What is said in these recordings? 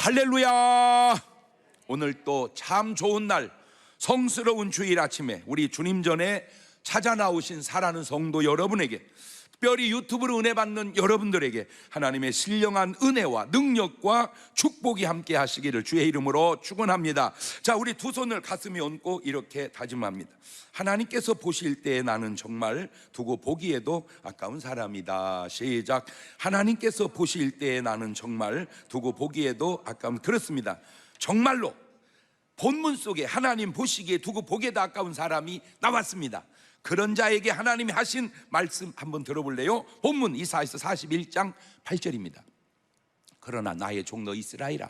할렐루야. 오늘 또 참 좋은 날, 성스러운 주일 아침에 우리 주님 전에 찾아 나오신 사랑하는 성도 여러분에게, 특별히 유튜브로 은혜 받는 여러분들에게 하나님의 신령한 은혜와 능력과 축복이 함께 하시기를 주의 이름으로 축원합니다. 자, 우리 두 손을 가슴에 얹고 이렇게 다짐합니다. 하나님께서 보실 때 나는 정말 두고 보기에도 아까운 사람이다. 시작. 하나님께서 보실 때 나는 정말 두고 보기에도 아까운, 그렇습니다. 정말로 본문 속에 하나님 보시기에 두고 보기에도 아까운 사람이 나왔습니다. 그런 자에게 하나님이 하신 말씀 한번 들어볼래요? 본문 이사야서 41장 8절입니다. 그러나 나의 종너 이스라엘아,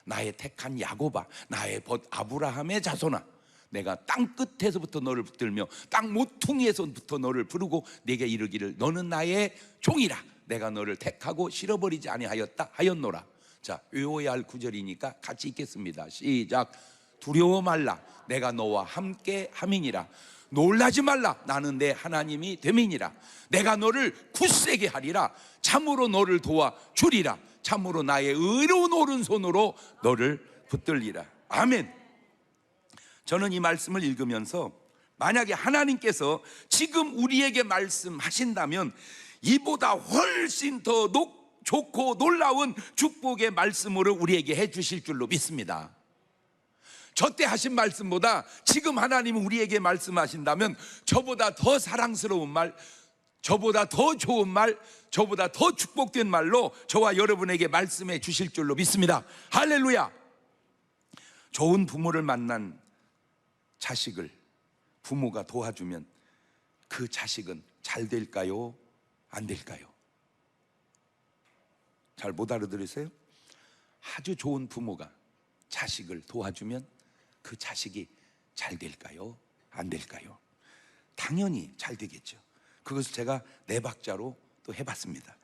나의 택한 야곱아, 나의 벗 아브라함의 자손아, 내가 땅 끝에서부터 너를 붙들며 땅 모퉁이에서부터 너를 부르고 내게 이르기를 너는 나의 종이라. 내가 너를 택하고 실어버리지 아니하였다 하였노라. 자, 외워야 할 구절이니까 같이 읽겠습니다. 시작. 두려워 말라, 내가 너와 함께 함이니라. 놀라지 말라, 나는 내 하나님이 됨이니라. 내가 너를 굳세게 하리라. 참으로 너를 도와주리라. 참으로 나의 의로운 오른손으로 너를 붙들리라. 아멘. 저는 이 말씀을 읽으면서 만약에 하나님께서 지금 우리에게 말씀하신다면 이보다 훨씬 더 좋고 놀라운 축복의 말씀으로 우리에게 해주실 줄로 믿습니다. 저때 하신 말씀보다 지금 하나님은 우리에게 말씀하신다면 저보다 더 사랑스러운 말, 저보다 더 좋은 말, 저보다 더 축복된 말로 저와 여러분에게 말씀해 주실 줄로 믿습니다. 할렐루야. 좋은 부모를 만난 자식을 부모가 도와주면 그 자식은 잘 될까요? 안 될까요? 잘 못 알아들으세요? 아주 좋은 부모가 자식을 도와주면 그 자식이 잘 될까요? 안 될까요? 당연히 잘 되겠죠. 그것을 제가 네 박자로 또 해봤습니다.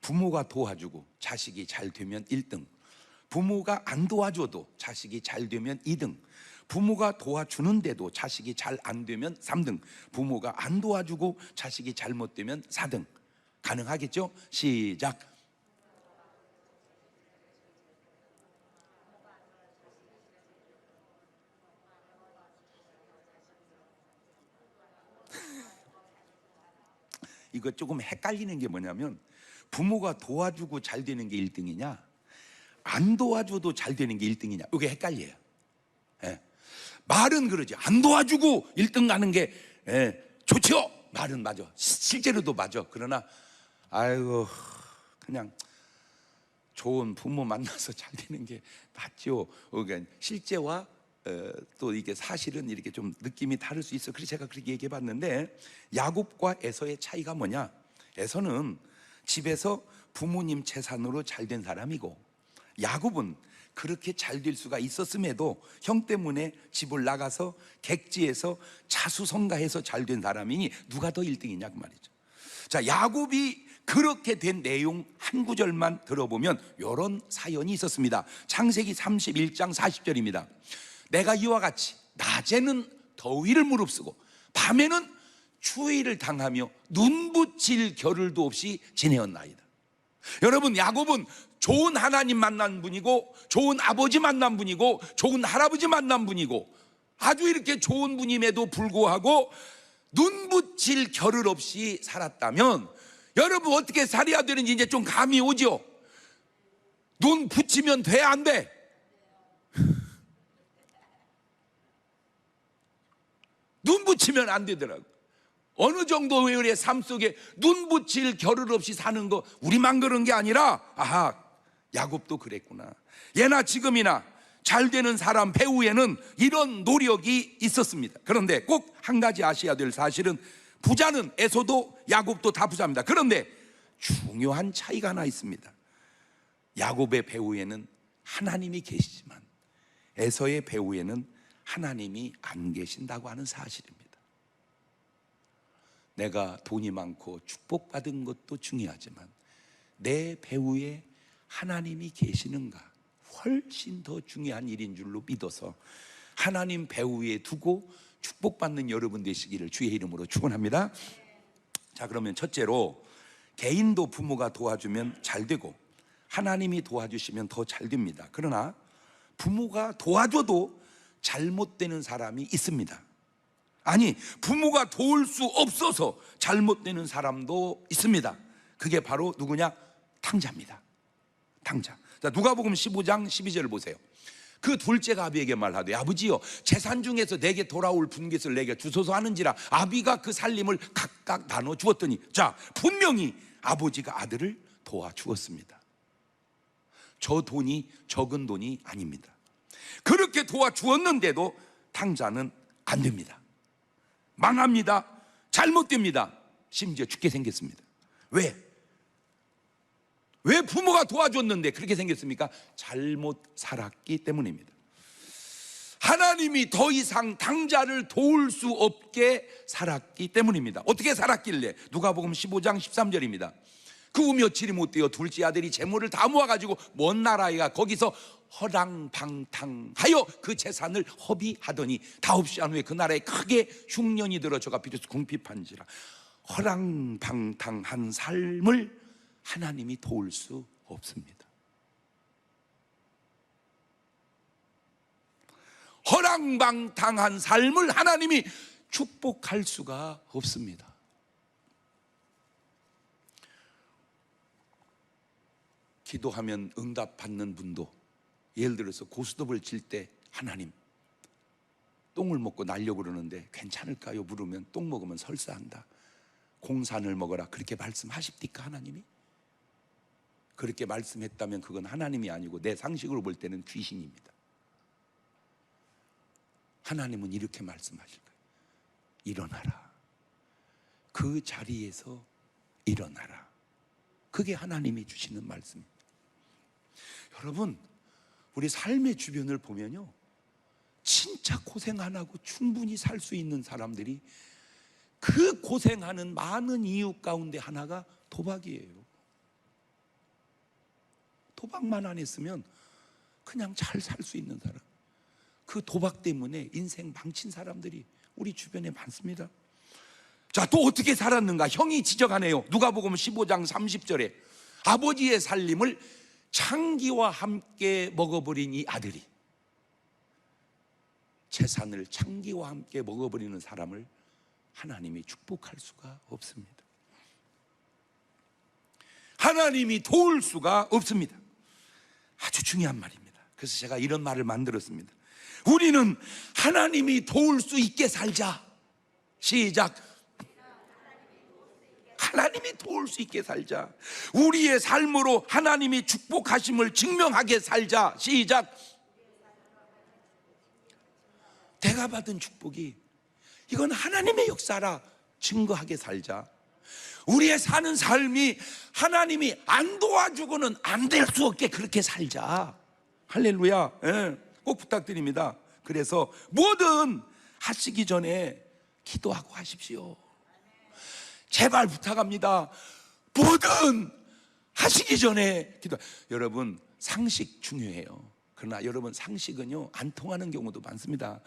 부모가 도와주고 자식이 잘 되면 1등, 부모가 안 도와줘도 자식이 잘 되면 2등, 부모가 도와주는데도 자식이 잘 안 되면 3등, 부모가 안 도와주고 자식이 잘못되면 4등. 가능하겠죠? 시작. 이거 조금 헷갈리는 게 뭐냐면, 부모가 도와주고 잘 되는 게 1등이냐, 안 도와줘도 잘 되는 게 1등이냐, 이게 헷갈려요. 예. 말은 그러지, 안 도와주고 1등 가는 게 좋죠. 말은 맞아, 실제로도 맞아. 그러나 아이고, 그냥 좋은 부모 만나서 잘 되는 게 맞죠. 그러니까 실제와 또 이게 사실은 이렇게 좀 느낌이 다를 수 있어. 그래서 제가 그렇게 얘기해 봤는데, 야곱과 에서의 차이가 뭐냐? 에서는 집에서 부모님 재산으로 잘 된 사람이고, 야곱은 그렇게 잘 될 수가 있었음에도 형 때문에 집을 나가서 객지에서 자수성가해서 잘 된 사람이니 누가 더 1등이냐 그 말이죠. 자, 야곱이 그렇게 된 내용 한 구절만 들어보면 이런 사연이 있었습니다. 창세기 31장 40절입니다. 내가 이와 같이 낮에는 더위를 무릅쓰고 밤에는 추위를 당하며 눈붙일 겨를도 없이 지내었나이다. 여러분, 야곱은 좋은 하나님 만난 분이고, 좋은 아버지 만난 분이고, 좋은 할아버지 만난 분이고, 아주 이렇게 좋은 분임에도 불구하고 눈붙일 겨를 없이 살았다면, 여러분 어떻게 살아야 되는지 이제 좀 감이 오죠? 눈 붙이면 돼, 안 돼? 눈 붙이면 안 되더라고. 어느 정도의 삶 속에 눈 붙일 겨를 없이 사는 거 우리만 그런 게 아니라, 아하, 야곱도 그랬구나. 예나 지금이나 잘 되는 사람 배후에는 이런 노력이 있었습니다. 그런데 꼭 한 가지 아셔야 될 사실은, 부자는 에서도 야곱도 다 부자입니다. 그런데 중요한 차이가 하나 있습니다. 야곱의 배후에는 하나님이 계시지만 에서의 배후에는 하나님이 안 계신다고 하는 사실입니다. 내가 돈이 많고 축복받은 것도 중요하지만 내 배후에 하나님이 계시는가, 훨씬 더 중요한 일인 줄로 믿어서 하나님 배후에 두고 축복받는 여러분 되시기를 주의 이름으로 축원합니다. 자, 그러면 첫째로 개인도 부모가 도와주면 잘 되고 하나님이 도와주시면 더 잘 됩니다. 그러나 부모가 도와줘도 잘못되는 사람이 있습니다. 아니, 부모가 도울 수 없어서 잘못되는 사람도 있습니다. 그게 바로 누구냐? 탕자입니다. 탕자. 자, 누가복음 15장 12절을 보세요. 그 둘째가 아비에게 말하되 아버지여 재산 중에서 내게 돌아올 분깃을 내게 주소서 하는지라. 아비가 그 살림을 각각 나눠 주었더니, 자, 분명히 아버지가 아들을 도와주었습니다. 저 돈이 적은 돈이 아닙니다. 그렇게 도와주었는데도 탕자는 안 됩니다. 망합니다. 잘못됩니다. 심지어 죽게 생겼습니다. 왜 부모가 도와줬는데 그렇게 생겼습니까? 잘못 살았기 때문입니다. 하나님이 더 이상 탕자를 도울 수 없게 살았기 때문입니다. 어떻게 살았길래? 누가복음 15장 13절입니다. 그 후 며칠이 못 되어 둘째 아들이 재물을 다 모아가지고 먼 나라에 가 거기서 허랑방탕하여 그 재산을 허비하더니 다옵시한 후에 그 나라에 크게 흉년이 들어 저가 비로소 궁핍한지라. 허랑방탕한 삶을 하나님이 도울 수 없습니다. 허랑방탕한 삶을 하나님이 축복할 수가 없습니다. 기도하면 응답받는 분도, 예를 들어서 고스톱을 칠 때 하나님 똥을 먹고 날려고 그러는데 괜찮을까요? 물으면 똥 먹으면 설사한다, 공산을 먹어라, 그렇게 말씀하십니까? 하나님이? 그렇게 말씀했다면 그건 하나님이 아니고 내 상식으로 볼 때는 귀신입니다. 하나님은 이렇게 말씀하실 거예요. 일어나라. 그 자리에서 일어나라. 그게 하나님이 주시는 말씀입니다. 여러분, 우리 삶의 주변을 보면요, 진짜 고생 안 하고 충분히 살 수 있는 사람들이 그 고생하는 많은 이유 가운데 하나가 도박이에요. 도박만 안 했으면 그냥 잘 살 수 있는 사람, 그 도박 때문에 인생 망친 사람들이 우리 주변에 많습니다. 자, 또 어떻게 살았는가? 형이 지적하네요. 누가복음 15장 30절에 아버지의 살림을 창기와 함께 먹어버린 이 아들이, 재산을 창기와 함께 먹어버리는 사람을 하나님이 축복할 수가 없습니다. 하나님이 도울 수가 없습니다. 아주 중요한 말입니다. 그래서 제가 이런 말을 만들었습니다. 우리는 하나님이 도울 수 있게 살자. 시작. 하나님이 도울 수 있게 살자. 우리의 삶으로 하나님이 축복하심을 증명하게 살자. 시작. 내가 받은 축복이 이건 하나님의 역사라 증거하게 살자. 우리의 사는 삶이 하나님이 안 도와주고는 안 될 수 없게 그렇게 살자. 할렐루야. 예, 꼭 부탁드립니다. 그래서 뭐든 하시기 전에 기도하고 하십시오. 제발 부탁합니다. 뭐든 하시기 전에 기도. 여러분, 상식 중요해요. 그러나 여러분, 상식은요 안 통하는 경우도 많습니다.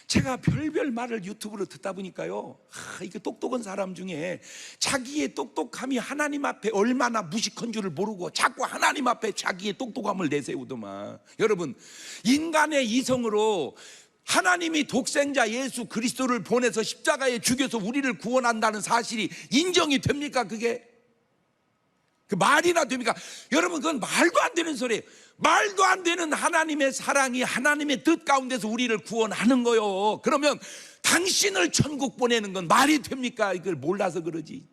제가 별별 말을 유튜브로 듣다 보니까요, 이게 똑똑한 사람 중에 자기의 똑똑함이 하나님 앞에 얼마나 무식한 줄을 모르고 자꾸 하나님 앞에 자기의 똑똑함을 내세우더만. 여러분, 인간의 이성으로 하나님이 독생자 예수 그리스도를 보내서 십자가에 죽여서 우리를 구원한다는 사실이 인정이 됩니까? 그게 그 말이나 됩니까? 여러분, 그건 말도 안 되는 소리예요. 말도 안 되는 하나님의 사랑이 하나님의 뜻 가운데서 우리를 구원하는 거요. 그러면 당신을 천국 보내는 건 말이 됩니까? 이걸 몰라서 그러지.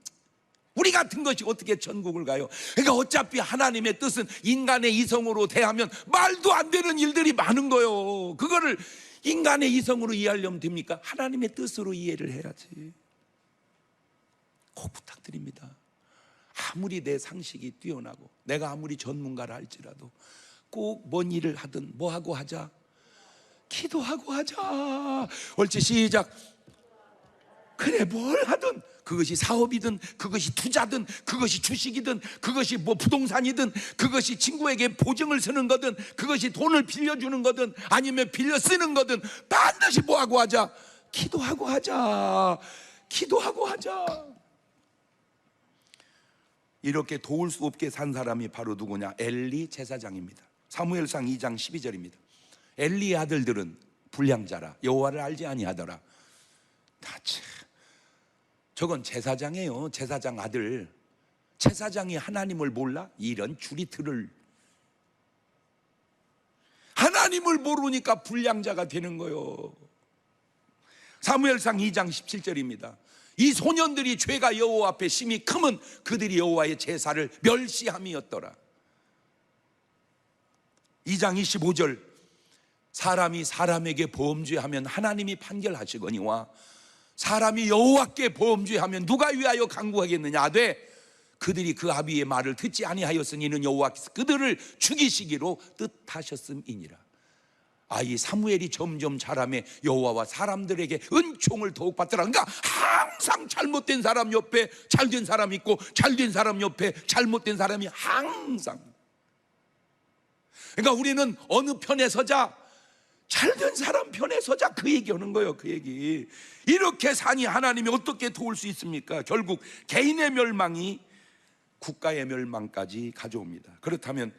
우리 같은 것이 어떻게 천국을 가요? 그러니까 어차피 하나님의 뜻은 인간의 이성으로 대하면 말도 안 되는 일들이 많은 거요. 그거를 인간의 이성으로 이해하려면 됩니까? 하나님의 뜻으로 이해를 해야지. 꼭 부탁드립니다. 아무리 내 상식이 뛰어나고 내가 아무리 전문가라 할지라도 꼭 뭔 일을 하든 뭐하고 하자? 기도하고 하자. 옳지, 시작. 그래, 뭘 하든, 그것이 사업이든 그것이 투자든 그것이 주식이든 그것이 뭐 부동산이든 그것이 친구에게 보증을 서는 거든 그것이 돈을 빌려주는 거든 아니면 빌려 쓰는 거든 반드시 뭐하고 하자? 기도하고 하자. 기도하고 하자. 이렇게 도울 수 없게 산 사람이 바로 누구냐? 엘리 제사장입니다. 사무엘상 2장 12절입니다. 엘리의 아들들은 불량자라 여호와를 알지 아니하더라. 저건 제사장이에요. 제사장 아들. 제사장이 하나님을 몰라? 이런 주리틀을. 하나님을 모르니까 불량자가 되는 거예요. 사무엘상 2장 17절입니다. 이 소년들이 죄가 여호와 앞에 심히 크면 그들이 여호와의 제사를 멸시함이었더라. 2장 25절 사람이 사람에게 범죄하면 하나님이 판결하시거니와 사람이 여호와께 범죄하면 누가 위하여 간구하겠느냐 하되 그들이 그 아비의 말을 듣지 아니하였으니 이는 여호와께서 그들을 죽이시기로 뜻하셨음이니라. 이 사무엘이 점점 자라매 여호와와 사람들에게 은총을 더욱 받더라. 그러니까 항상 잘못된 사람 옆에 잘된 사람이 있고 잘된 사람 옆에 잘못된 사람이 항상. 그러니까 우리는 어느 편에 서자? 잘된 사람 편에 서자, 그 얘기하는 거예요. 그 얘기. 이렇게 사니 하나님이 어떻게 도울 수 있습니까? 결국 개인의 멸망이 국가의 멸망까지 가져옵니다. 그렇다면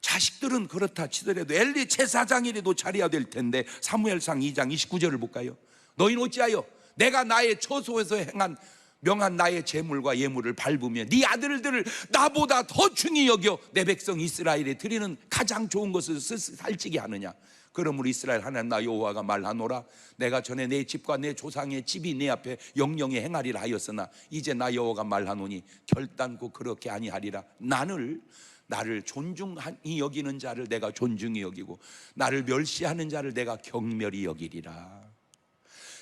자식들은 그렇다 치더라도 엘리 제사장이라도 잘해야 될 텐데 사무엘상 2장 29절을 볼까요? 너희는 어찌하여 내가 나의 처소에서 행한 명한 나의 재물과 예물을 밟으며 네 아들들을 나보다 더 중히 여겨 내 백성 이스라엘에 드리는 가장 좋은 것을 살찌게 하느냐? 그러므로 이스라엘 하나님 나 여호와가 말하노라 내가 전에 내 집과 내 조상의 집이 내 앞에 영영히 행하리라 하였으나 이제 나 여호와가 말하노니 결단코 그렇게 아니하리라. 나를 존중히 여기는 자를 내가 존중히 여기고 나를 멸시하는 자를 내가 경멸히 여기리라.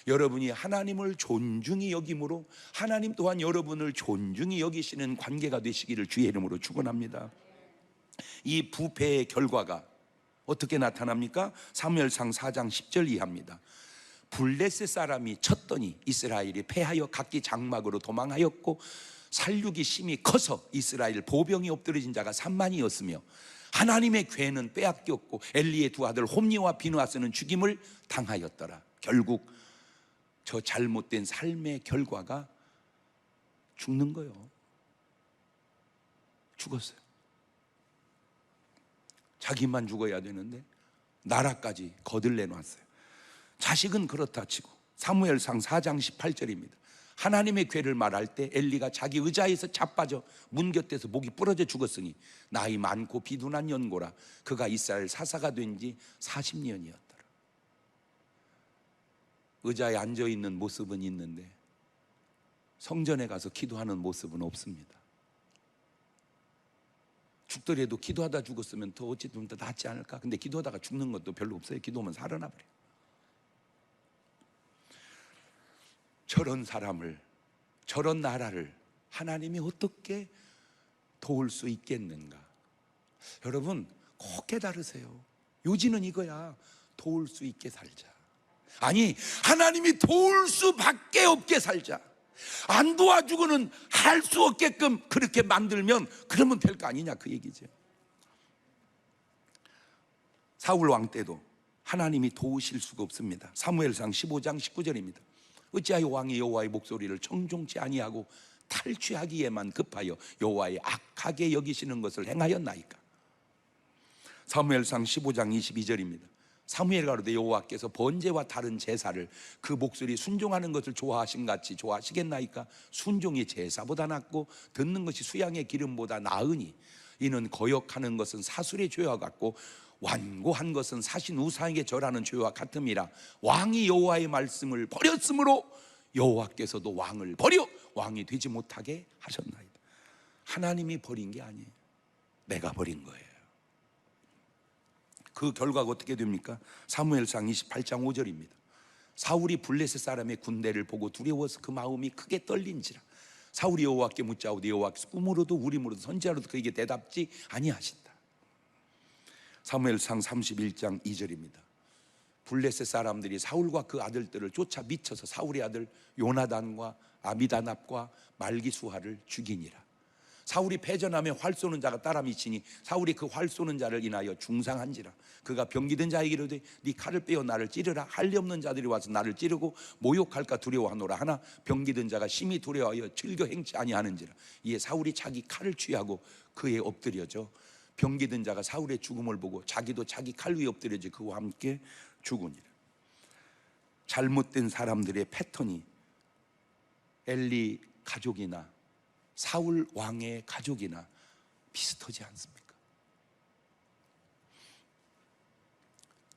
여러분이 하나님을 존중히 여김으로 하나님 또한 여러분을 존중히 여기시는 관계가 되시기를 주의 이름으로 축원합니다. 이 부패의 결과가 어떻게 나타납니까? 사무엘상 4장 10절 이하입니다. 블레셋 사람이 쳤더니 이스라엘이 패하여 각기 장막으로 도망하였고 살육이 심히 커서 이스라엘 보병이 엎드러진 자가 3만이었으며 하나님의 괴는 빼앗겼고 엘리의 두 아들 홈니와 비느하스는 죽임을 당하였더라. 결국 저 잘못된 삶의 결과가 죽는 거예요. 죽었어요. 자기만 죽어야 되는데 나라까지 거들내 놨어요. 자식은 그렇다 치고 사무엘상 4장 18절입니다. 하나님의 괴를 말할 때 엘리가 자기 의자에서 자빠져 문 곁에서 목이 부러져 죽었으니 나이 많고 비둔한 연고라 그가 이스라엘 사사가 된 지 40년이었더라. 의자에 앉아있는 모습은 있는데 성전에 가서 기도하는 모습은 없습니다. 죽더라도 기도하다 죽었으면 더 어찌 좀 더 낫지 않을까? 근데 기도하다가 죽는 것도 별로 없어요. 기도하면 살아나 버려요. 저런 사람을, 저런 나라를 하나님이 어떻게 도울 수 있겠는가? 여러분 꼭 깨달으세요. 요지는 이거야. 도울 수 있게 살자. 아니, 하나님이 도울 수밖에 없게 살자. 안 도와주고는 할 수 없게끔 그렇게 만들면 그러면 될 거 아니냐, 그 얘기죠. 사울 왕 때도 하나님이 도우실 수가 없습니다. 사무엘상 15장 19절입니다. 어찌하여 왕이 여호와의 목소리를 청종치 아니하고 탈취하기에만 급하여 여호와의 악하게 여기시는 것을 행하였나이까? 사무엘상 15장 22절입니다. 사무엘 가로되 여호와께서 번제와 다른 제사를 그 목소리 순종하는 것을 좋아하신 같이 좋아하시겠나이까? 순종이 제사보다 낫고 듣는 것이 수양의 기름보다 나으니 이는 거역하는 것은 사술의 죄와 같고 완고한 것은 사신 우상에게 절하는 죄와 같음이라. 왕이 여호와의 말씀을 버렸으므로 여호와께서도 왕을 버려 왕이 되지 못하게 하셨나이다. 하나님이 버린 게 아니에요. 내가 버린 거예요. 그 결과가 어떻게 됩니까? 사무엘상 28장 5절입니다. 사울이 블레셋 사람의 군대를 보고 두려워서 그 마음이 크게 떨린지라. 사울이 여호와께 묻자오되 여호와께서 꿈으로도 우림으로도 선지자로도 그에게 대답지 아니하신다. 사무엘상 31장 2절입니다. 블레셋 사람들이 사울과 그 아들들을 쫓아 미쳐서 사울의 아들 요나단과 아미다납과 말기수아를 죽이니라. 사울이 패전하며 활 쏘는 자가 따라 미치니 사울이 그 활 쏘는 자를 인하여 중상한지라. 그가 병기든 자에게 이르되 네 칼을 빼어 나를 찌르라. 할리 없는 자들이 와서 나를 찌르고 모욕할까 두려워하노라. 하나 병기든 자가 심히 두려워하여 즐겨 행치 아니하는지라. 이에 사울이 자기 칼을 취하고 그에 엎드려져 병기든 자가 사울의 죽음을 보고 자기도 자기 칼 위에 엎드려져 그와 함께 죽으니라. 잘못된 사람들의 패턴이 엘리 가족이나 사울 왕의 가족이나 비슷하지 않습니까?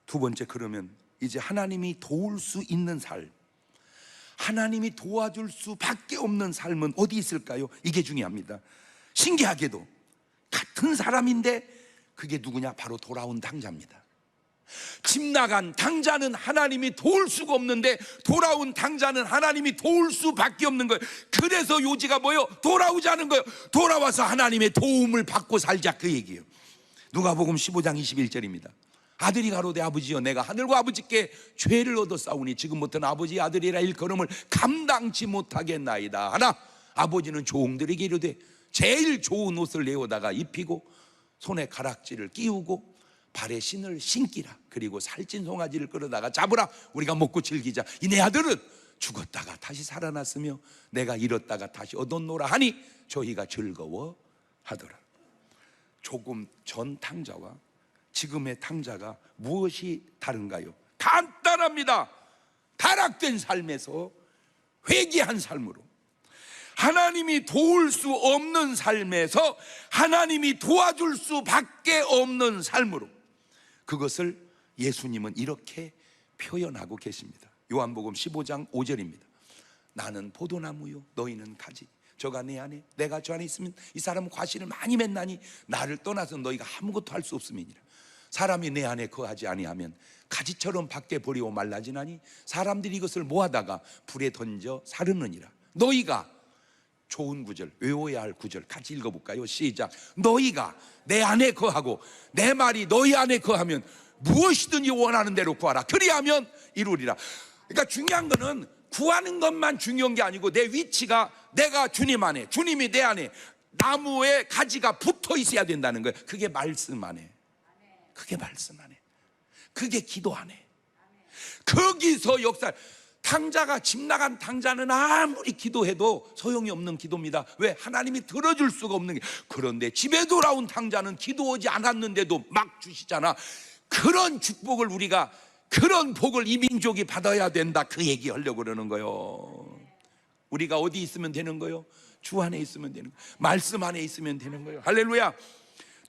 두 번째, 그러면 이제 하나님이 도울 수 있는 삶, 하나님이 도와줄 수밖에 없는 삶은 어디 있을까요? 이게 중요합니다. 신기하게도 같은 사람인데 그게 누구냐? 바로 돌아온 당자입니다. 집 나간 당자는 하나님이 도울 수가 없는데 돌아온 당자는 하나님이 도울 수밖에 없는 거예요. 그래서 요지가 뭐예요? 돌아오자는 거예요. 돌아와서 하나님의 도움을 받고 살자, 그 얘기예요. 누가복음 15장 21절입니다. 아들이 가로되 아버지여 내가 하늘과 아버지께 죄를 얻어 싸우니 지금부터는 아버지 아들이라 일컬음을 감당치 못하겠나이다. 하나 아버지는 종들에게 이르되 제일 좋은 옷을 내어다가 입히고 손에 가락지를 끼우고 발에 신을 신기라. 그리고 살찐 송아지를 끌어다가 잡으라. 우리가 먹고 즐기자. 이 내 아들은 죽었다가 다시 살아났으며 내가 잃었다가 다시 얻었노라 하니 저희가 즐거워하더라. 조금 전 탕자와 지금의 탕자가 무엇이 다른가요? 간단합니다. 타락된 삶에서 회개한 삶으로, 하나님이 도울 수 없는 삶에서 하나님이 도와줄 수밖에 없는 삶으로, 그것을 예수님은 이렇게 표현하고 계십니다. 요한복음 15장 5절입니다. 나는 포도나무요 너희는 가지. 저가 내 안에 내가 저 안에 있으면 이 사람은 과실을 많이 맺나니 나를 떠나서 너희가 아무것도 할 수 없음이니라. 사람이 내 안에 거하지 아니하면 가지처럼 밖에 버리고 말라지나니 사람들이 이것을 모아다가 불에 던져 사르느니라. 너희가, 좋은 구절, 외워야 할 구절 같이 읽어볼까요? 시작. 너희가 내 안에 거하고 내 말이 너희 안에 거하면 무엇이든지 원하는 대로 구하라. 그리하면 이루리라. 그러니까 중요한 거는 구하는 것만 중요한 게 아니고 내 위치가 내가 주님 안에, 주님이 내 안에, 나무에 가지가 붙어 있어야 된다는 거예요. 그게 말씀 안에, 그게 말씀 안에, 그게 기도 안에. 거기서 역사. 당자가, 집 나간 당자는 아무리 기도해도 소용이 없는 기도입니다. 왜? 하나님이 들어줄 수가 없는 게. 그런데 집에 돌아온 당자는 기도하지 않았는데도 막 주시잖아. 그런 축복을 우리가, 그런 복을 이 민족이 받아야 된다, 그 얘기 하려고 그러는 거예요. 우리가 어디 있으면 되는 거예요? 주 안에 있으면 되는 거예요. 말씀 안에 있으면 되는 거예요. 할렐루야.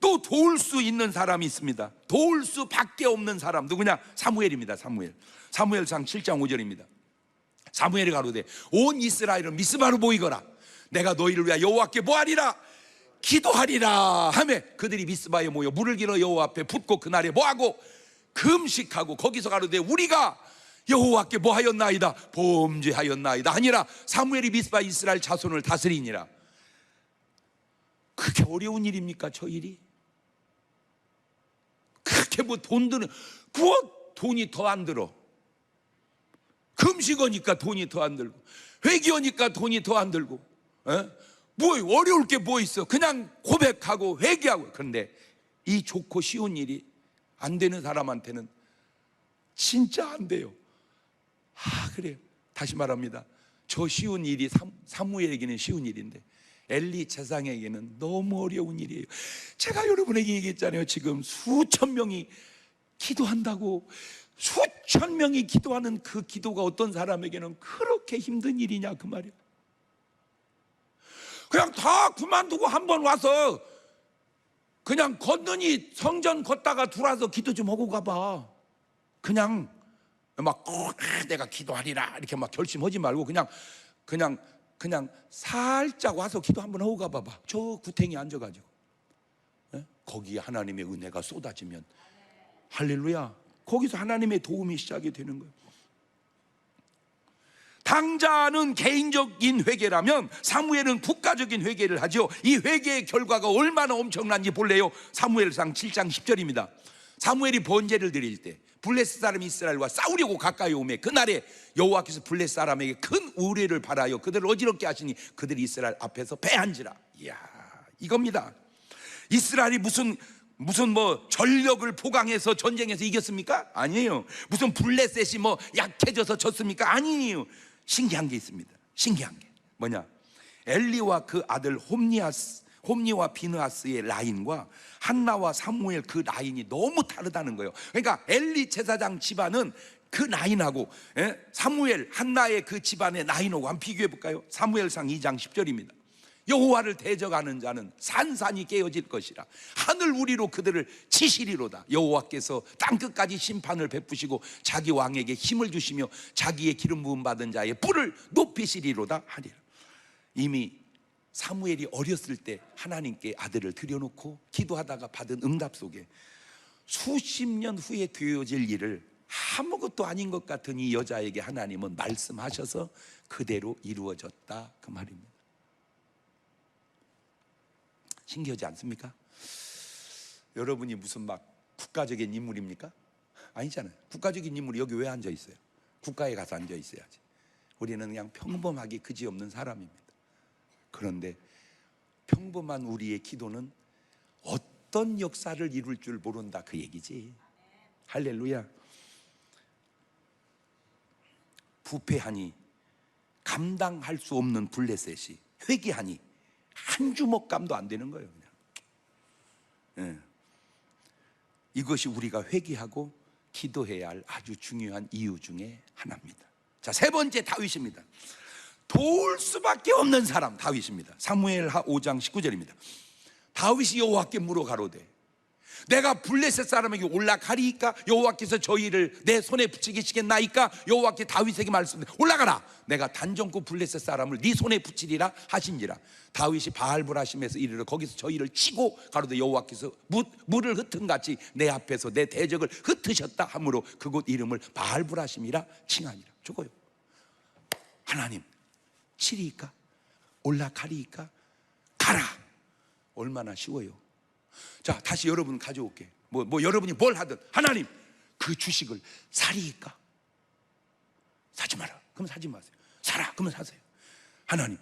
또 도울 수 있는 사람이 있습니다. 도울 수밖에 없는 사람, 누구냐? 사무엘입니다. 사무엘상 7장 5절입니다. 사무엘이 가로되 온 이스라엘은 미스바로 모이거라. 내가 너희를 위하여 여호와께 뭐하리라? 기도하리라 하며 그들이 미스바에 모여 물을 길어 여호와 앞에 붓고 그날에 뭐하고? 금식하고 거기서 가로되 우리가 여호와께 뭐하였나이다? 범죄하였나이다 하니라. 사무엘이 미스바 이스라엘 자손을 다스리니라. 그렇게 어려운 일입니까? 저 일이? 그렇게 뭐 돈 드는, 그 돈이 더 안 들어. 금식하니까 돈이 더 안 들고, 회개하니까 돈이 더 안 들고, 뭐 어려울 게 뭐 있어? 그냥 고백하고 회개하고. 그런데 이 좋고 쉬운 일이 안 되는 사람한테는 진짜 안 돼요. 그래요. 다시 말합니다. 저 쉬운 일이 사무엘에게는 쉬운 일인데 엘리 제사장에게는 너무 어려운 일이에요. 제가 여러분에게 얘기했잖아요. 지금 수천 명이 기도한다고. 수천 명이 기도하는 그 기도가 어떤 사람에게는 그렇게 힘든 일이냐, 그 말이야. 그냥 다 그만두고 한번 와서 그냥 걷느니 성전 걷다가 들어와서 기도 좀 하고 가봐. 그냥 막 내가 기도하리라 이렇게 막 결심하지 말고 그냥 살짝 와서 기도 한번 하고 가봐봐. 저 구탱이 앉아가지고 거기에 하나님의 은혜가 쏟아지면, 할렐루야, 거기서 하나님의 도움이 시작이 되는 거예요. 당자는 개인적인 회개라면 사무엘은 국가적인 회개를 하죠. 이 회개의 결과가 얼마나 엄청난지 볼래요? 사무엘상 7장 10절입니다. 사무엘이 번제를 드릴 때 블레셋 사람 이스라엘과 싸우려고 가까이 오매 그날에 여호와께서 블레셋 사람에게 큰 우레를 발하여 그들을 어지럽게 하시니 그들이 이스라엘 앞에서 패한지라. 이야, 이겁니다. 이스라엘이 무슨 뭐 전력을 포강해서 전쟁에서 이겼습니까? 아니에요. 무슨 블레셋이 뭐 약해져서 졌습니까? 아니에요. 신기한 게 있습니다. 신기한 게 뭐냐? 엘리와 그 아들 홈니와 비느하스의 라인과 한나와 사무엘 그 라인이 너무 다르다는 거예요. 그러니까 엘리 제사장 집안은 그 라인하고 사무엘 한나의 그 집안의 라인하고 한번 비교해 볼까요? 사무엘상 2장 10절입니다. 여호와를 대적하는 자는 산산이 깨어질 것이라. 하늘 우리로 그들을 치시리로다. 여호와께서 땅끝까지 심판을 베푸시고 자기 왕에게 힘을 주시며 자기의 기름 부음 받은 자의 뿔을 높이시리로다 하리라. 이미 사무엘이 어렸을 때 하나님께 아들을 드려놓고 기도하다가 받은 응답 속에 수십 년 후에 되어질 일을 아무것도 아닌 것 같은 이 여자에게 하나님은 말씀하셔서 그대로 이루어졌다, 그 말입니다. 신기하지 않습니까? 여러분이 무슨 막 국가적인 인물입니까? 아니잖아요. 국가적인 인물이 여기 왜 앉아 있어요? 국가에 가서 앉아 있어야지. 우리는 그냥 평범하게 그지없는 사람입니다. 그런데 평범한 우리의 기도는 어떤 역사를 이룰 줄 모른다, 그 얘기지. 할렐루야. 부패하니 감당할 수 없는 블레셋이 회개하니 한 주먹감도 안 되는 거예요, 그냥. 이것이 우리가 회개하고 기도해야 할 아주 중요한 이유 중에 하나입니다. 자, 세 번째 다윗입니다. 도울 수밖에 없는 사람 다윗입니다. 사무엘하 5장 19절입니다. 다윗이 여호와께 물어 가로되 내가 블레셋 사람에게 올라가리이까? 여호와께서 저희를 내 손에 붙이시겠나이까? 여호와께 다윗에게 말씀하되 올라가라, 내가 단정코 블레셋 사람을 네 손에 붙이리라 하신지라. 다윗이 바알브라심에서 이르러 거기서 저희를 치고 가로되 여호와께서 물을 흩은 같이 내 앞에서 내 대적을 흩으셨다 하므로 그곳 이름을 바알브라심이라 칭하니라. 죽어요. 하나님 치리이까? 올라가리이까? 가라. 얼마나 쉬워요. 자, 다시 여러분 가져올게. 뭐 여러분이 뭘 하든 하나님 그 주식을 사리이까? 사지 마라. 그럼 사지 마세요. 사라. 그러면 사세요. 하나님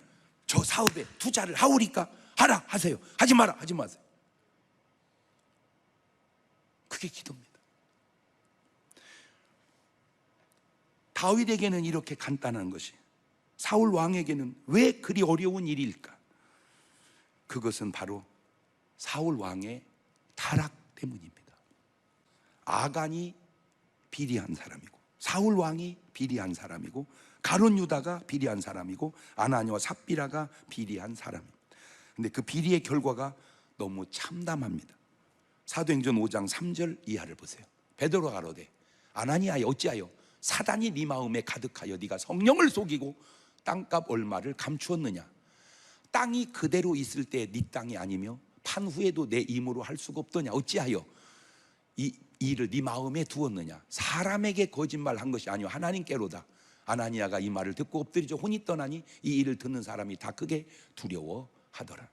저 사업에 투자를 하오리까? 하라. 하세요. 하지 마라. 하지 마세요. 그게 기도입니다. 다윗에게는 이렇게 간단한 것이 사울 왕에게는 왜 그리 어려운 일일까? 그것은 바로 사울 왕의 타락 때문입니다. 아간이 비리한 사람이고 사울 왕이 비리한 사람이고 가룟 유다가 비리한 사람이고 아나니와 삽비라가 비리한 사람입니다. 근데 그 비리의 결과가 너무 참담합니다. 사도행전 5장 3절 이하를 보세요. 베드로가 가로되 아나니아여 어찌하여 사단이 네 마음에 가득하여 네가 성령을 속이고 땅값 얼마를 감추었느냐? 땅이 그대로 있을 때 네 땅이 아니며 판 후에도 내 임으로 할 수가 없더냐? 어찌하여 이 일을 네 마음에 두었느냐? 사람에게 거짓말한 것이 아니요 하나님께로다. 아나니아가 이 말을 듣고 엎드리죠. 혼이 떠나니 이 일을 듣는 사람이 다 크게 두려워하더라.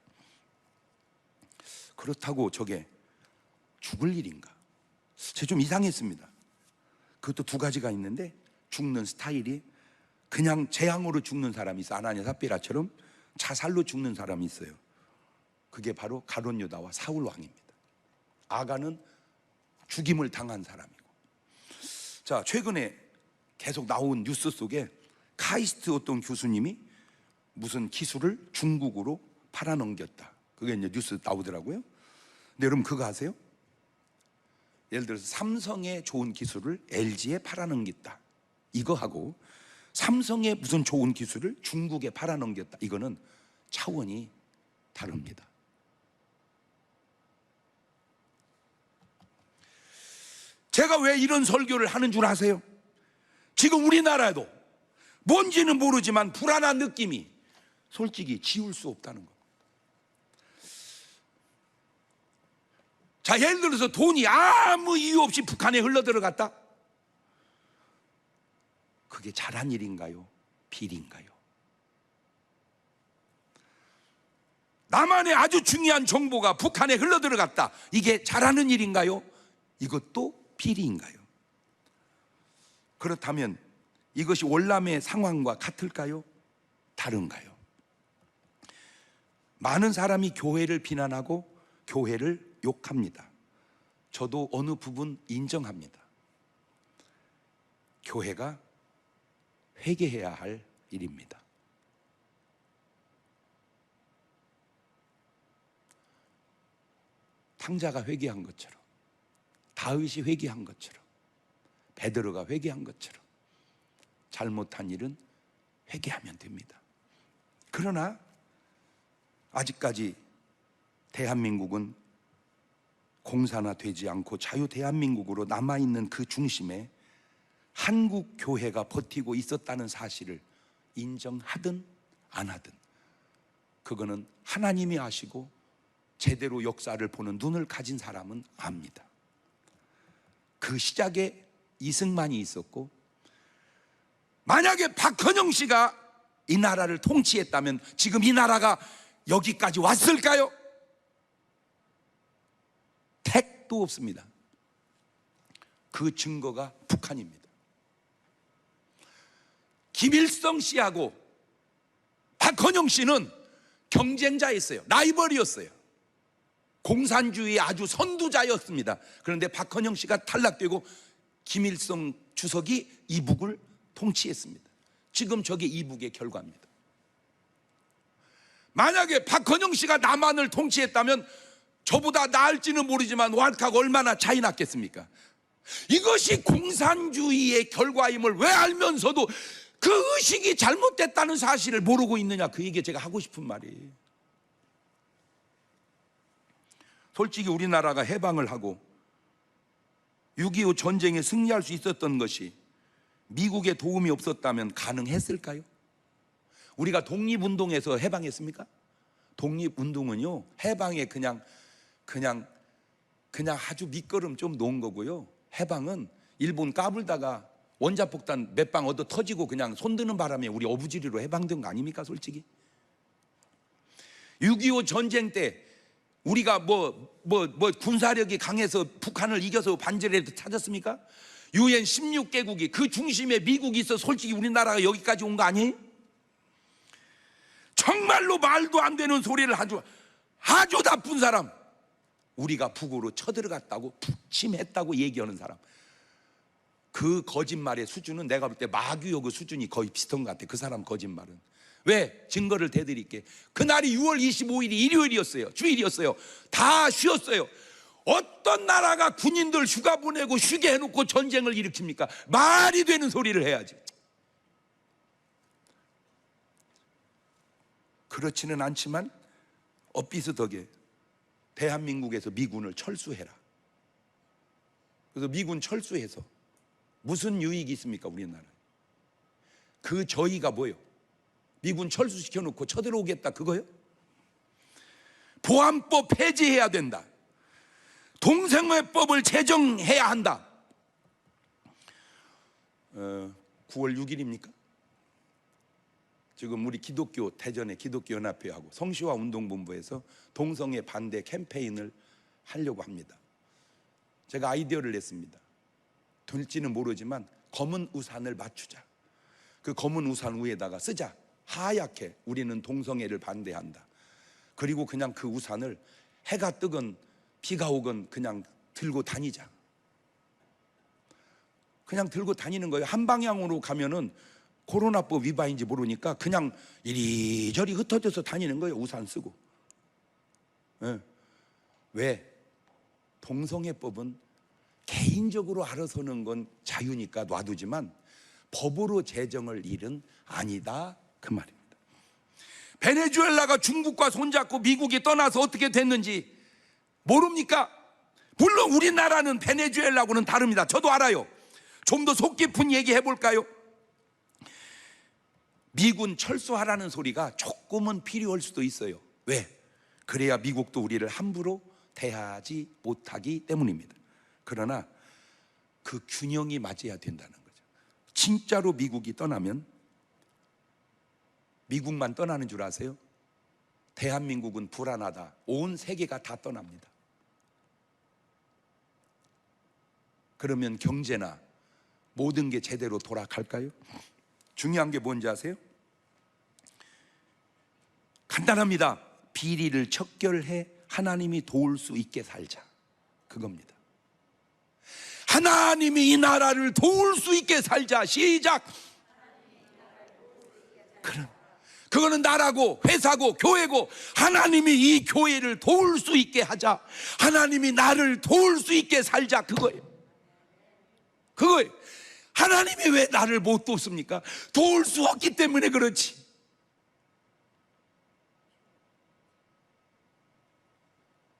그렇다고 저게 죽을 일인가? 제가 좀 이상했습니다. 그것도 두 가지가 있는데 죽는 스타일이 그냥 재앙으로 죽는 사람이 있어. 아나니아 삽비라처럼 자살로 죽는 사람이 있어요. 그게 바로 가룟 유다와 사울 왕입니다. 아간은 죽임을 당한 사람이고. 자, 최근에 계속 나온 뉴스 속에 카이스트 어떤 교수님이 무슨 기술을 중국으로 팔아넘겼다. 그게 이제 뉴스 나오더라고요. 근데 여러분 그거 아세요? 예를 들어서 삼성의 좋은 기술을 LG에 팔아넘겼다. 이거하고 삼성의 무슨 좋은 기술을 중국에 팔아넘겼다. 이거는 차원이 다릅니다. 제가 왜 이런 설교를 하는 줄 아세요? 지금 우리나라에도 뭔지는 모르지만 불안한 느낌이 솔직히 지울 수 없다는 거. 자, 예를 들어서 돈이 아무 이유 없이 북한에 흘러들어갔다? 그게 잘한 일인가요? 비리인가요? 남한의 아주 중요한 정보가 북한에 흘러들어갔다. 이게 잘하는 일인가요? 이것도 비리인가요? 그렇다면 이것이 월남의 상황과 같을까요? 다른가요? 많은 사람이 교회를 비난하고 교회를 욕합니다. 저도 어느 부분 인정합니다. 교회가 회개해야 할 일입니다. 탕자가 회개한 것처럼, 다윗이 회개한 것처럼, 베드로가 회개한 것처럼 잘못한 일은 회개하면 됩니다. 그러나 아직까지 대한민국은 공산화되지 않고 자유 대한민국으로 남아있는 그 중심에 한국 교회가 버티고 있었다는 사실을 인정하든 안 하든 그거는 하나님이 아시고 제대로 역사를 보는 눈을 가진 사람은 압니다. 그 시작에 이승만이 있었고, 만약에 박헌영 씨가 이 나라를 통치했다면 지금 이 나라가 여기까지 왔을까요? 택도 없습니다. 그 증거가 북한입니다. 김일성 씨하고 박헌영 씨는 경쟁자였어요. 라이벌이었어요. 공산주의의 아주 선두자였습니다. 그런데 박헌영 씨가 탈락되고 김일성 주석이 이북을 통치했습니다. 지금 저게 이북의 결과입니다. 만약에 박헌영 씨가 남한을 통치했다면 저보다 나을지는 모르지만 왈카가 얼마나 차이 났겠습니까? 이것이 공산주의의 결과임을 왜 알면서도 그 의식이 잘못됐다는 사실을 모르고 있느냐, 그 얘기 제가 하고 싶은 말이에요. 솔직히 우리나라가 해방을 하고 6.25 전쟁에 승리할 수 있었던 것이 미국의 도움이 없었다면 가능했을까요? 우리가 독립운동에서 해방했습니까? 독립운동은요, 해방에 그냥 아주 밑거름 좀 놓은 거고요. 해방은 일본 까불다가 원자폭탄 몇 방 얻어 터지고 그냥 손드는 바람에 우리 어부지리로 해방된 거 아닙니까, 솔직히? 6.25 전쟁 때 우리가 군사력이 강해서 북한을 이겨서 반지를 찾았습니까? UN 16개국이 그 중심에 미국이 있어 솔직히 우리나라가 여기까지 온 거 아니에요? 정말로 말도 안 되는 소리를 아주 나쁜 사람, 우리가 북으로 쳐들어갔다고 북침했다고 얘기하는 사람, 그 거짓말의 수준은 내가 볼 때 마귀의 수준이 거의 비슷한 것 같아. 그 사람 거짓말은. 왜? 증거를 대드릴게. 그날이 6월 25일이 일요일이었어요. 주일이었어요. 다 쉬었어요. 어떤 나라가 군인들 휴가 보내고 쉬게 해놓고 전쟁을 일으킵니까? 말이 되는 소리를 해야지. 그렇지는 않지만 엇비슷하게 대한민국에서 미군을 철수해라. 그래서 미군 철수해서 무슨 유익이 있습니까, 우리나라에? 그 저희가 뭐예요? 미군 철수시켜놓고 쳐들어오겠다, 그거요? 보안법 폐지해야 된다. 동성애법을 제정해야 한다. 9월 6일입니까? 지금 우리 기독교 대전의 기독교연합회하고 성시화 운동본부에서 동성애 반대 캠페인을 하려고 합니다. 제가 아이디어를 냈습니다. 될지는 모르지만 검은 우산을 맞추자. 그 검은 우산 위에다가 쓰자. 하얗게 우리는 동성애를 반대한다. 그리고 그냥 그 우산을 해가 뜨건 비가 오건 그냥 들고 다니자. 그냥 들고 다니는 거예요. 한 방향으로 가면은 코로나법 위반인지 모르니까 그냥 이리저리 흩어져서 다니는 거예요. 우산 쓰고. 네. 왜? 동성애법은 개인적으로 알아서 하는 건 자유니까 놔두지만 법으로 제정할 일은 아니다, 그 말입니다. 베네수엘라가 중국과 손잡고 미국이 떠나서 어떻게 됐는지 모릅니까? 물론 우리나라는 베네수엘라하고는 다릅니다. 저도 알아요. 좀 더 속 깊은 얘기 해볼까요? 미군 철수하라는 소리가 조금은 필요할 수도 있어요. 왜? 그래야 미국도 우리를 함부로 대하지 못하기 때문입니다. 그러나 그 균형이 맞아야 된다는 거죠. 진짜로 미국이 떠나면, 미국만 떠나는 줄 아세요? 대한민국은 불안하다. 온 세계가 다 떠납니다. 그러면 경제나 모든 게 제대로 돌아갈까요? 중요한 게 뭔지 아세요? 간단합니다. 비리를 척결해 하나님이 도울 수 있게 살자. 그겁니다. 하나님이 이 나라를 도울 수 있게 살자. 시작. 그거는 나라고 회사고 교회고, 하나님이 이 교회를 도울 수 있게 하자. 하나님이 나를 도울 수 있게 살자. 그거예요. 하나님이 왜 나를 못 돕습니까? 도울 수 없기 때문에 그렇지.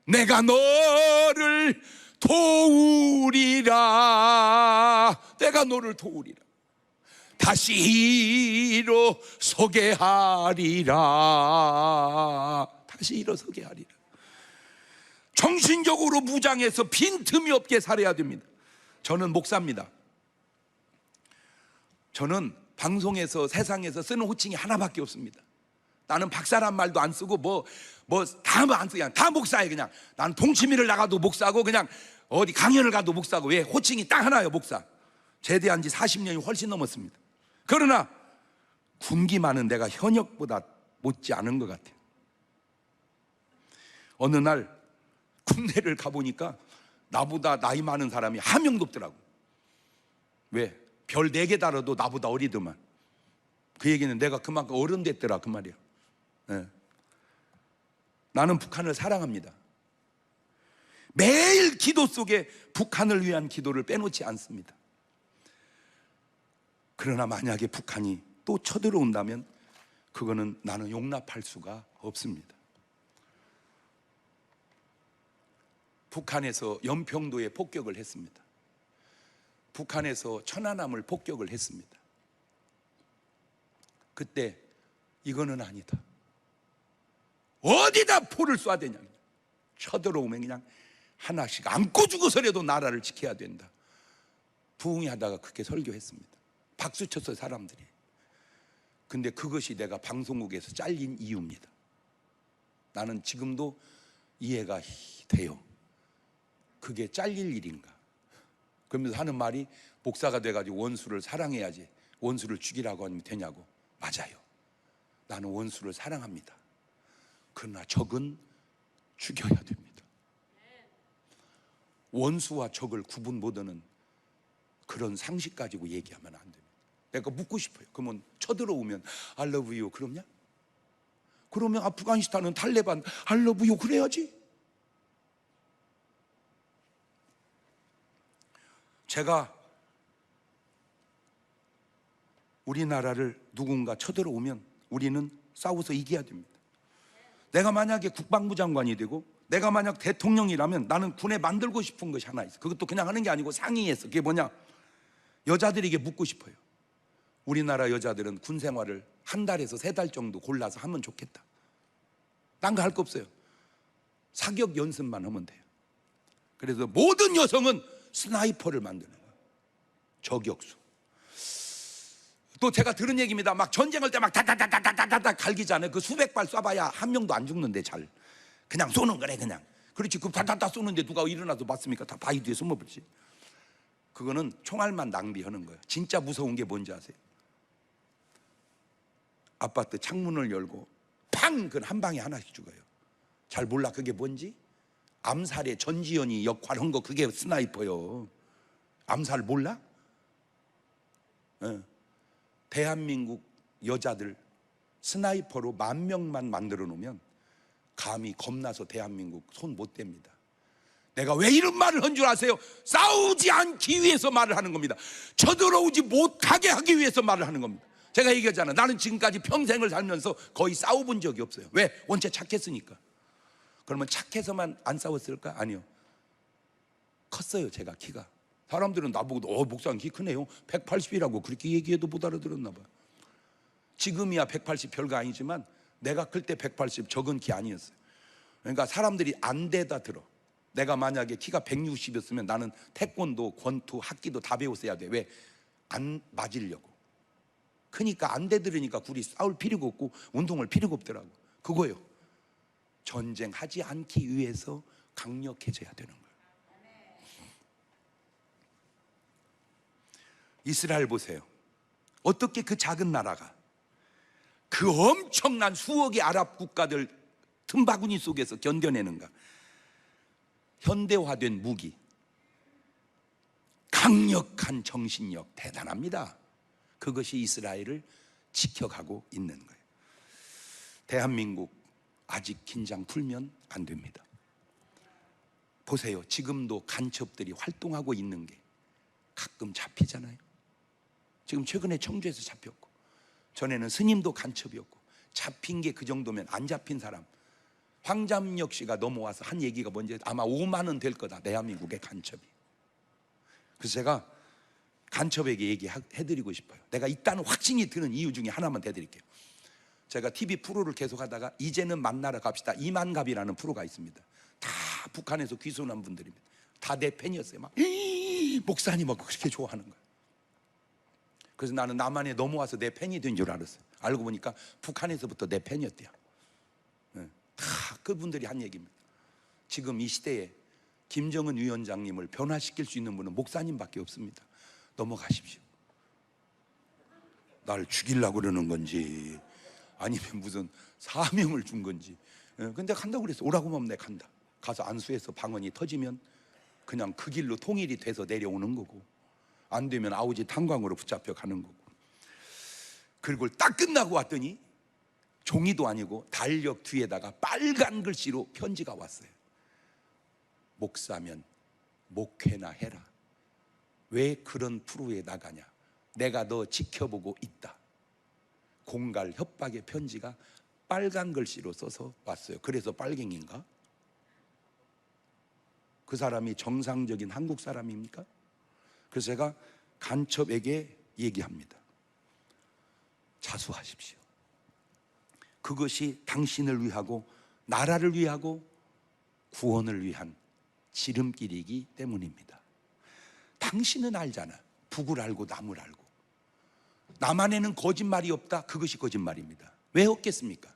내가 너를 도우리라. 내가 너를 도우리라. 다시 일어서게 하리라. 다시 일어서게 하리라. 정신적으로 무장해서 빈틈이 없게 살아야 됩니다. 저는 목사입니다. 저는 방송에서 세상에서 쓰는 호칭이 하나밖에 없습니다. 나는 박사란 말도 안 쓰고 다 안 쓰고 다 목사예요. 그냥 나는 동치미를 나가도 목사고, 그냥 어디 강연을 가도 목사고. 왜? 호칭이 딱 하나예요. 목사. 제대한 지 40년이 훨씬 넘었습니다. 그러나 군기만은 내가 현역보다 못지 않은 것 같아요. 어느 날 군대를 가보니까 나보다 나이 많은 사람이 한 명도 없더라고. 왜? 별 4개 달아도 나보다 어리더만. 그 얘기는 내가 그만큼 어른 됐더라, 그 말이야. 네. 나는 북한을 사랑합니다. 매일 기도 속에 북한을 위한 기도를 빼놓지 않습니다. 그러나 만약에 북한이 또 쳐들어온다면 그거는 나는 용납할 수가 없습니다. 북한에서 연평도에 폭격을 했습니다. 북한에서 천안함을 폭격을 했습니다. 그때 이거는 아니다. 어디다 포를 쏴대냐. 쳐들어오면 그냥 하나씩 안고 죽어서라도 나라를 지켜야 된다. 부흥이 하다가 그렇게 설교했습니다. 박수 쳤어요, 사람들이. 근데 그것이 내가 방송국에서 잘린 이유입니다. 나는 지금도 이해가 돼요. 그게 잘릴 일인가. 그러면서 하는 말이, 목사가 돼가지고 원수를 사랑해야지 원수를 죽이라고 하면 되냐고. 맞아요. 나는 원수를 사랑합니다. 그러나 적은 죽여야 됩니다. 원수와 적을 구분 못하는 그런 상식 가지고 얘기하면 안 됩니다. 내가 묻고 싶어요. 그러면 쳐들어오면 I love you 그러냐? 그러면 아프가니스탄은 탈레반 I love you 그래야지. 제가 우리나라를 누군가 쳐들어오면 우리는 싸워서 이겨야 됩니다. 내가 만약에 국방부 장관이 되고 내가 만약 대통령이라면 나는 군에 만들고 싶은 것이 하나 있어. 그것도 그냥 하는 게 아니고 상의해서. 그게 뭐냐? 여자들에게 묻고 싶어요. 우리나라 여자들은 군 생활을 1달에서 3달 정도 골라서 하면 좋겠다. 딴 거 할 거 없어요. 사격 연습만 하면 돼요. 그래서 모든 여성은 스나이퍼를 만드는 거예요. 저격수. 또 제가 들은 얘기입니다. 막 전쟁할 때 막 다다다다다다다 갈기잖아요. 그 수백 발 쏴봐야 한 명도 안 죽는데 잘. 그냥 쏘는 거래 그냥. 그렇지. 그 다다다 쏘는데 누가 일어나서 봤습니까? 다 바위 뒤에 숨어버리지. 그거는 총알만 낭비하는 거예요. 진짜 무서운 게 뭔지 아세요? 아파트 창문을 열고 팡! 그 한 방에 하나씩 죽어요. 잘 몰라 그게 뭔지? 암살의 전지현이 역할한 거 그게 스나이퍼요. 암살 몰라? 네. 대한민국 여자들 스나이퍼로 10,000명만 만들어 놓으면 감히 겁나서 대한민국 손 못 댑니다. 내가 왜 이런 말을 한 줄 아세요? 싸우지 않기 위해서 말을 하는 겁니다. 쳐들어오지 못하게 하기 위해서 말을 하는 겁니다. 제가 얘기하잖아요. 나는 지금까지 평생을 살면서 거의 싸워본 적이 없어요. 왜? 원체 착했으니까. 그러면 착해서만 안 싸웠을까? 아니요. 컸어요, 제가 키가. 사람들은 나보고 목사님 키 크네요. 180이라고 그렇게 얘기해도 못 알아들었나 봐요. 지금이야 180 별거 아니지만 내가 클 때 180 적은 키 아니었어요. 그러니까 사람들이 안 대다 들어. 내가 만약에 키가 160이었으면 나는 태권도, 권투, 합기도 다 배웠어야 돼. 왜? 안 맞으려고. 크니까 안 대들으니까 둘이 싸울 필요가 없고 운동할 필요가 없더라고. 그거예요. 전쟁하지 않기 위해서 강력해져야 되는 거예요. 이스라엘 보세요. 어떻게 그 작은 나라가 그 엄청난 수억의 아랍 국가들 틈바구니 속에서 견뎌내는가? 현대화된 무기, 강력한 정신력 대단합니다. 그것이 이스라엘을 지켜가고 있는 거예요. 대한민국 아직 긴장 풀면 안 됩니다. 보세요. 지금도 간첩들이 활동하고 있는 게 가끔 잡히잖아요. 지금 최근에 청주에서 잡혔고, 전에는 스님도 간첩이었고, 잡힌 게 그 정도면 안 잡힌 사람, 황잠역 씨가 넘어와서 한 얘기가 뭔지 아마 5만 원 될 거다. 대한민국의 간첩이. 그래서 제가 간첩에게 얘기해드리고 싶어요. 내가 있다는 확신이 드는 이유 중에 하나만 대드릴게요. 제가 TV 프로를 계속 하다가 이제는 만나러 갑시다, 이만갑이라는 프로가 있습니다. 다 북한에서 귀순한 분들입니다. 다 내 팬이었어요. 막 목사님 막 그렇게 좋아하는 거예요. 그래서 나는 남한에 넘어와서 내 팬이 된 줄 알았어요. 알고 보니까 북한에서부터 내 팬이었대요. 다 그분들이 한 얘기입니다. 지금 이 시대에 김정은 위원장님을 변화시킬 수 있는 분은 목사님밖에 없습니다. 넘어가십시오. 날 죽이려고 그러는 건지 아니면 무슨 사명을 준 건지. 근데 간다고 그랬어. 오라고 하면 내가 간다. 가서 안수해서 방언이 터지면 그냥 그 길로 통일이 돼서 내려오는 거고, 안 되면 아우지 탄광으로 붙잡혀 가는 거고. 그리고 딱 끝나고 왔더니 종이도 아니고 달력 뒤에다가 빨간 글씨로 편지가 왔어요. 목사면 목회나 해라. 왜 그런 프로에 나가냐? 내가 너 지켜보고 있다. 공갈 협박의 편지가 빨간 글씨로 써서 왔어요. 그래서 빨갱인가? 그 사람이 정상적인 한국 사람입니까? 그래서 제가 간첩에게 얘기합니다. 자수하십시오. 그것이 당신을 위하고 나라를 위하고 구원을 위한 지름길이기 때문입니다. 당신은 알잖아. 북을 알고 남을 알고. 남한에는 거짓말이 없다. 그것이 거짓말입니다. 왜 없겠습니까?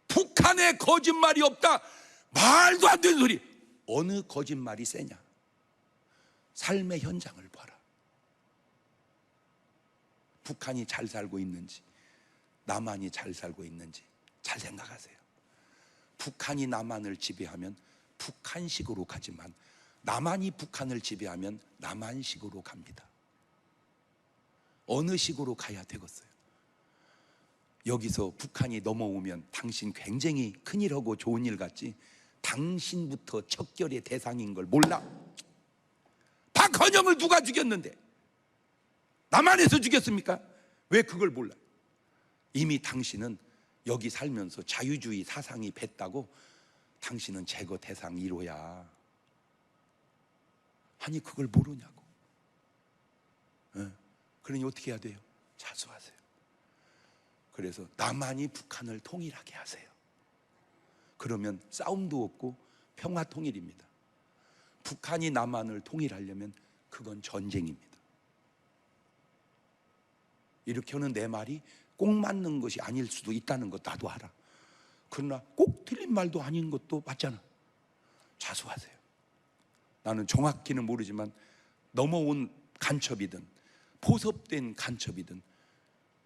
북한에 거짓말이 없다. 말도 안 되는 소리. 어느 거짓말이 세냐? 삶의 현장을 봐라. 북한이 잘 살고 있는지, 남한이 잘 살고 있는지 잘 생각하세요. 북한이 남한을 지배하면 북한식으로 가지만, 남한이 북한을 지배하면 남한식으로 갑니다. 어느 식으로 가야 되겠어요? 여기서 북한이 넘어오면 당신 굉장히 큰일하고 좋은 일 같지, 당신부터 척결의 대상인 걸 몰라? 박헌영을 누가 죽였는데? 남한에서 죽였습니까? 왜 그걸 몰라? 이미 당신은 여기 살면서 자유주의 사상이 뱄다고 당신은 제거 대상 1호야. 아니 그걸 모르냐고. 그러니 어떻게 해야 돼요? 자수하세요. 그래서 남한이 북한을 통일하게 하세요. 그러면 싸움도 없고 평화 통일입니다. 북한이 남한을 통일하려면 그건 전쟁입니다. 이렇게 하는 내 말이 꼭 맞는 것이 아닐 수도 있다는 것 나도 알아. 그러나 꼭 틀린 말도 아닌 것도 맞잖아. 자수하세요. 나는 정확히는 모르지만 넘어온 간첩이든 포섭된 간첩이든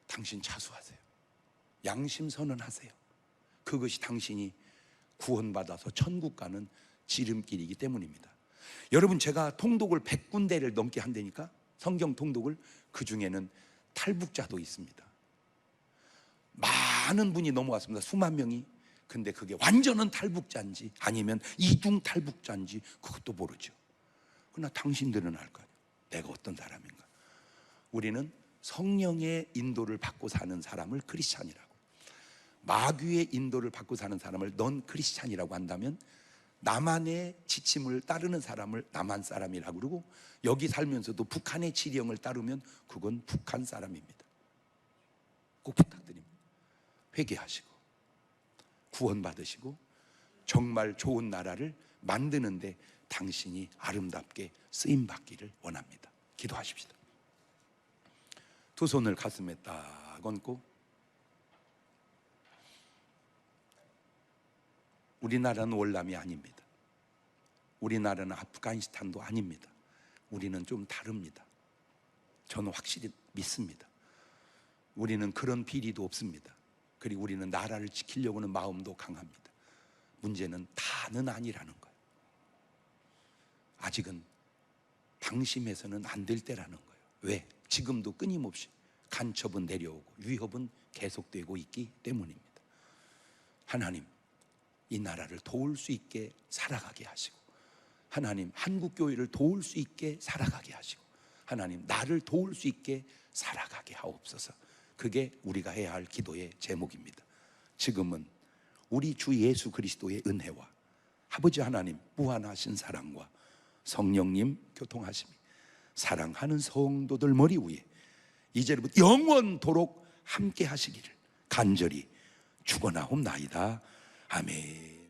당신 자수하세요. 양심 선언하세요. 그것이 당신이 구원받아서 천국 가는 지름길이기 때문입니다. 여러분, 제가 통독을 100군데를 넘게 한다니까, 성경 통독을. 그 중에는 탈북자도 있습니다. 많은 분이 넘어왔습니다. 수만 명이. 근데 그게 완전한 탈북자인지 아니면 이중 탈북자인지 그것도 모르죠. 그러나 당신들은 알 거 아니에요. 내가 어떤 사람인가. 우리는 성령의 인도를 받고 사는 사람을 크리스찬이라고, 마귀의 인도를 받고 사는 사람을 넌 크리스찬이라고 한다면, 남한의 지침을 따르는 사람을 남한 사람이라고 그러고, 여기 살면서도 북한의 지령을 따르면 그건 북한 사람입니다. 꼭 부탁드립니다. 회개하시고 구원받으시고 정말 좋은 나라를 만드는데 당신이 아름답게 쓰임받기를 원합니다. 기도하십시다. 두 손을 가슴에 딱 얹고, 우리나라는 월남이 아닙니다. 우리나라는 아프가니스탄도 아닙니다. 우리는 좀 다릅니다. 저는 확실히 믿습니다. 우리는 그런 비리도 없습니다. 그리고 우리는 나라를 지키려고 하는 마음도 강합니다. 문제는 다는 아니라는 거예요. 아직은 방심해서는 안 될 때라는 거예요. 왜? 지금도 끊임없이 간첩은 내려오고 위협은 계속되고 있기 때문입니다. 하나님, 이 나라를 도울 수 있게 살아가게 하시고, 하나님, 한국교회를 도울 수 있게 살아가게 하시고, 하나님, 나를 도울 수 있게 살아가게 하옵소서. 그게 우리가 해야 할 기도의 제목입니다. 지금은 우리 주 예수 그리스도의 은혜와 아버지 하나님 무한하신 사랑과 성령님 교통하심이 사랑하는 성도들 머리 위에 이제부터 영원토록 함께 하시기를 간절히 축원하옵나이다. 아멘.